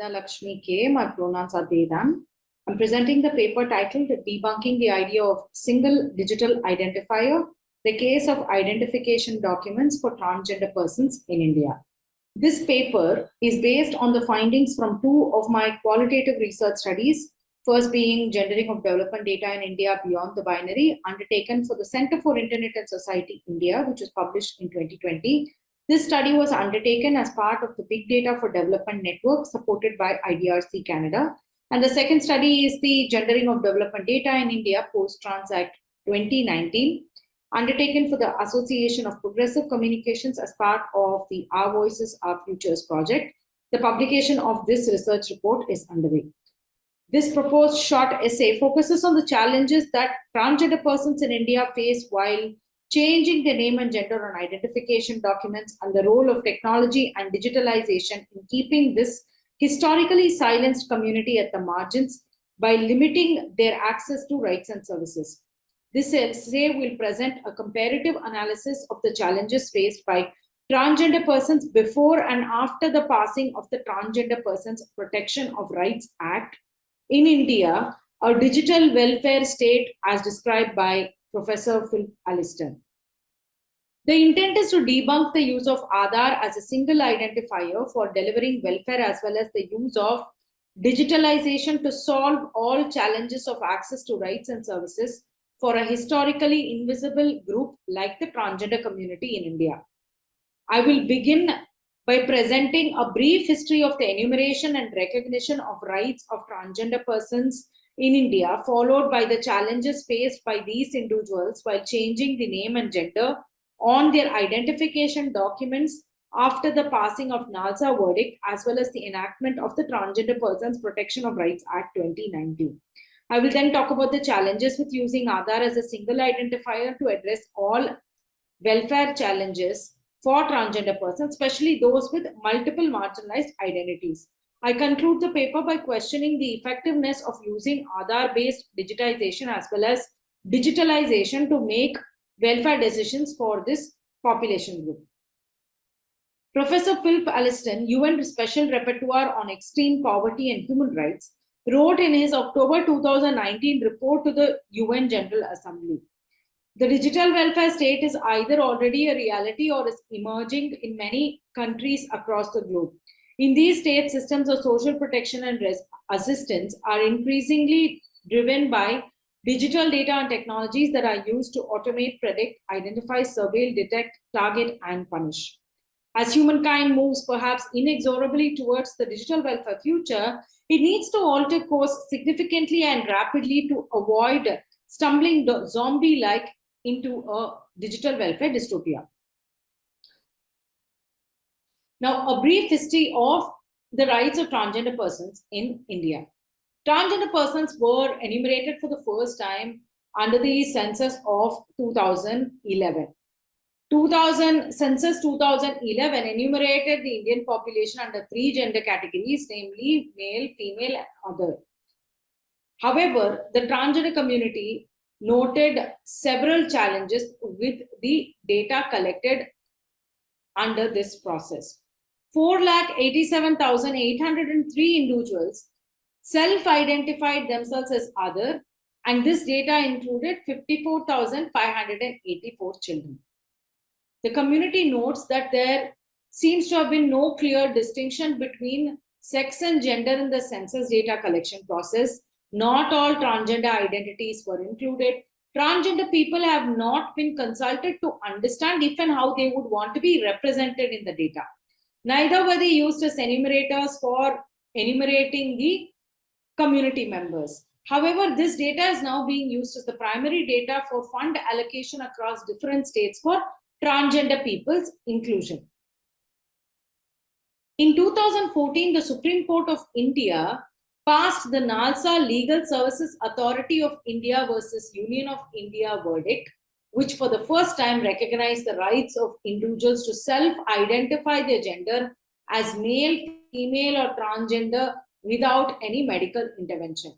Brindaalakshmi K. My pronouns are they, them. I'm presenting the paper titled Debunking the Idea of Single Digital Identifier, the Case of Identification Documents for Transgender Persons in India. This paper is based on the findings from two of my qualitative research studies, first being Gendering of Development Data in India Beyond the Binary, undertaken for the Center for Internet and Society India, which was published in 2020. This study was undertaken as part of the Big Data for Development Network supported by IDRC Canada. And the second study is the Gendering of Development Data in India Post-Trans Act 2019, undertaken for the Association of Progressive Communications as part of the Our Voices, Our Futures project. The publication of this research report is underway. This proposed short essay focuses on the challenges that transgender persons in India face while changing their name and gender on identification documents, and the role of technology and digitalization in keeping this historically silenced community at the margins by limiting their access to rights and services. This essay will present a comparative analysis of the challenges faced by transgender persons before and after the passing of the Transgender Persons Protection of Rights Act in India, a digital welfare state as described by Professor Philip Alliston. The intent is to debunk the use of Aadhaar as a single identifier for delivering welfare, as well as the use of digitalization to solve all challenges of access to rights and services for a historically invisible group like the transgender community in India. I will begin by presenting a brief history of the enumeration and recognition of rights of transgender persons in India, followed by the challenges faced by these individuals while changing the name and gender on their identification documents after the passing of NALSA verdict, as well as the enactment of the Transgender Persons Protection of Rights Act 2019. I will then talk about the challenges with using Aadhaar as a single identifier to address all welfare challenges for transgender persons, especially those with multiple marginalized identities. I conclude the paper by questioning the effectiveness of using Aadhaar-based digitization as well as digitalization to make welfare decisions for this population group. Professor Philip Alliston, UN Special Rapporteur on Extreme Poverty and Human Rights, wrote in his October 2019 report to the UN General Assembly. The digital welfare state is either already a reality or is emerging in many countries across the globe. In these states, systems of social protection and assistance are increasingly driven by digital data and technologies that are used to automate, predict, identify, surveil, detect, target, and punish. As humankind moves perhaps inexorably towards the digital welfare future, it needs to alter course significantly and rapidly to avoid stumbling zombie-like into a digital welfare dystopia. Now, a brief history of the rights of transgender persons in India. Transgender persons were enumerated for the first time under the census of 2011. Census 2011 enumerated the Indian population under three gender categories, namely male, female, and other. However, the transgender community noted several challenges with the data collected under this process. 4,87,803 individuals self-identified themselves as other, and this data included 54,584 children. The community notes that there seems to have been no clear distinction between sex and gender in the census data collection process. Not all transgender identities were included. Transgender people have not been consulted to understand if and how they would want to be represented in the data. Neither were they used as enumerators for enumerating the community members. However, this data is now being used as the primary data for fund allocation across different states for transgender people's inclusion. In 2014, the Supreme Court of India passed the NALSA Legal Services Authority of India versus Union of India verdict, which for the first time recognized the rights of individuals to self-identify their gender as male, female, or transgender without any medical intervention.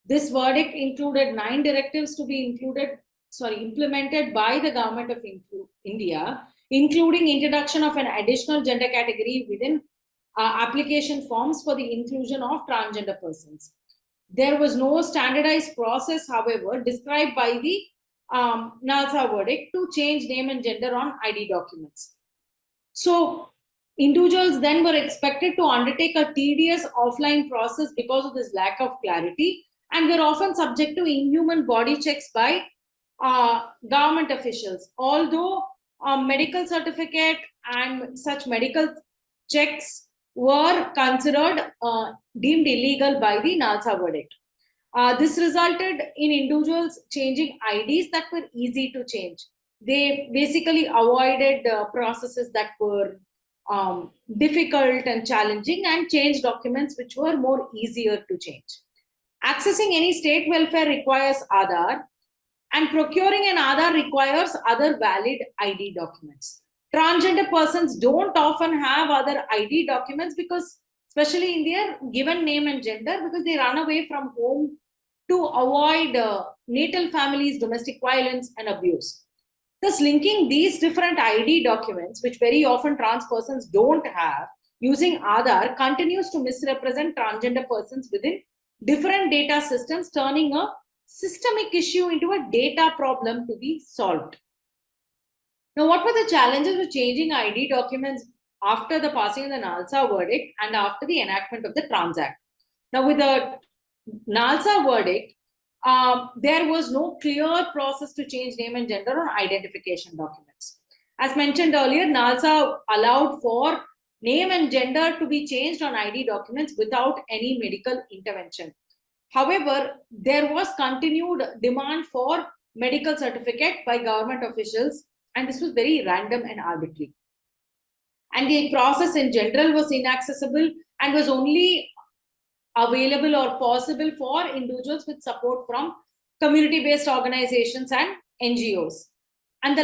This verdict included 9 directives to be implemented by the government of India, including introduction of an additional gender category within application forms for the inclusion of transgender persons. There was no standardized process, however, described by the NALSA verdict to change name and gender on ID documents. So individuals then were expected to undertake a tedious offline process because of this lack of clarity, and were often subject to inhuman body checks by government officials. Although a medical certificate and such medical checks were considered deemed illegal by the NALSA verdict. This resulted in individuals changing IDs that were easy to change. They basically avoided processes that were difficult and challenging, and changed documents which were more easier to change. Accessing any state welfare requires Aadhaar, and procuring an Aadhaar requires other valid ID documents. Transgender persons don't often have other ID documents because, especially in their given name and gender, because they run away from home to avoid natal families, domestic violence, and abuse. Thus, linking these different ID documents, which very often trans persons don't have, using Aadhaar continues to misrepresent transgender persons within different data systems, turning a systemic issue into a data problem to be solved. Now, what were the challenges with changing ID documents after the passing of the NALSA verdict and after the enactment of the Trans Act? Now, with the NALSA verdict, there was no clear process to change name and gender on identification documents. As mentioned earlier, NALSA allowed for name and gender to be changed on ID documents without any medical intervention. However, there was continued demand for medical certificate by government officials, and this was very random and arbitrary. And the process in general was inaccessible and was only available or possible for individuals with support from community-based organizations and NGOs. And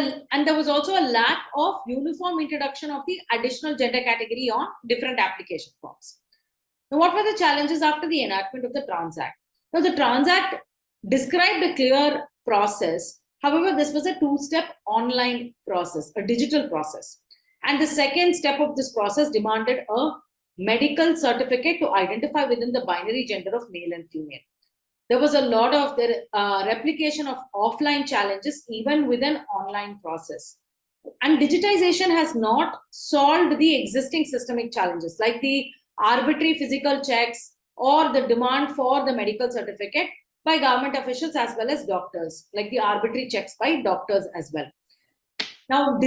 there was also a lack of uniform introduction of the additional gender category on different application forms. Now, what were the challenges after the enactment of the Trans Act? Now, the Trans Act described a clear process. However, this was a two-step online process, a digital process. And the second step of this process demanded a medical certificate to identify within the binary gender of male and female. There was a lot of replication of offline challenges even with an online process. And digitization has not solved the existing systemic challenges like the arbitrary physical checks or the demand for the medical certificate by government officials as well as doctors, like the arbitrary checks by doctors as well. Now,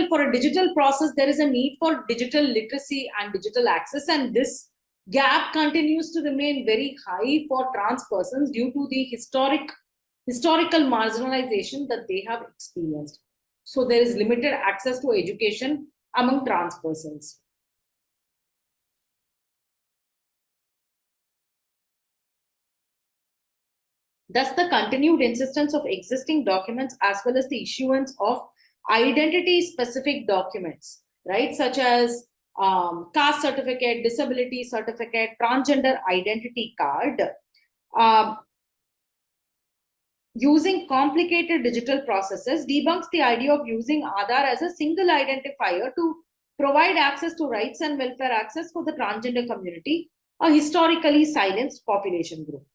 for a digital process, there is a need for digital literacy and digital access, and this gap continues to remain very high for trans persons due to the historical marginalization that they have experienced. So there is limited access to education among trans persons. Thus, the continued insistence of existing documents as well as the issuance of identity-specific documents, right, such as caste certificate, disability certificate, transgender identity card, using complicated digital processes debunks the idea of using Aadhaar as a single identifier to provide access to rights and welfare access for the transgender community, a historically silenced population group.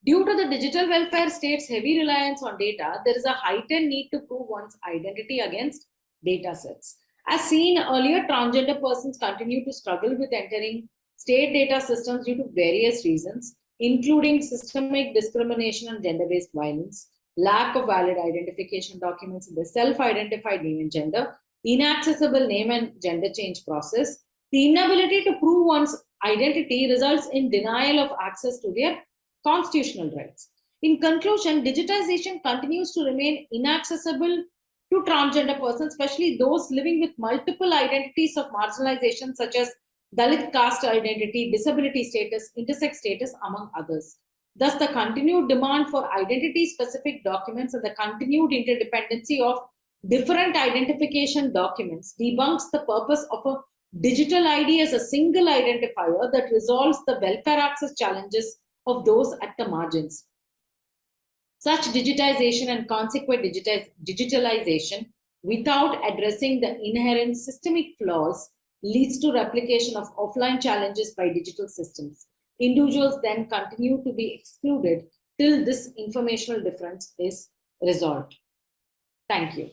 Due to the digital welfare state's heavy reliance on data, there is a heightened need to prove one's identity against data sets. As seen earlier, transgender persons continue to struggle with entering state data systems due to various reasons, including systemic discrimination and gender-based violence, lack of valid identification documents in the self-identified name and gender, inaccessible name and gender change process. The inability to prove one's identity results in denial of access to their constitutional rights. In conclusion, digitization continues to remain inaccessible to transgender persons, especially those living with multiple identities of marginalization such as Dalit caste identity, disability status, intersex status, among others. Thus, the continued demand for identity-specific documents and the continued interdependency of different identification documents debunks the purpose of a digital ID as a single identifier that resolves the welfare access challenges of those at the margins. Such digitization and consequent digitalization without addressing the inherent systemic flaws leads to replication of offline challenges by digital systems. Individuals then continue to be excluded till this informational difference is resolved. Thank you.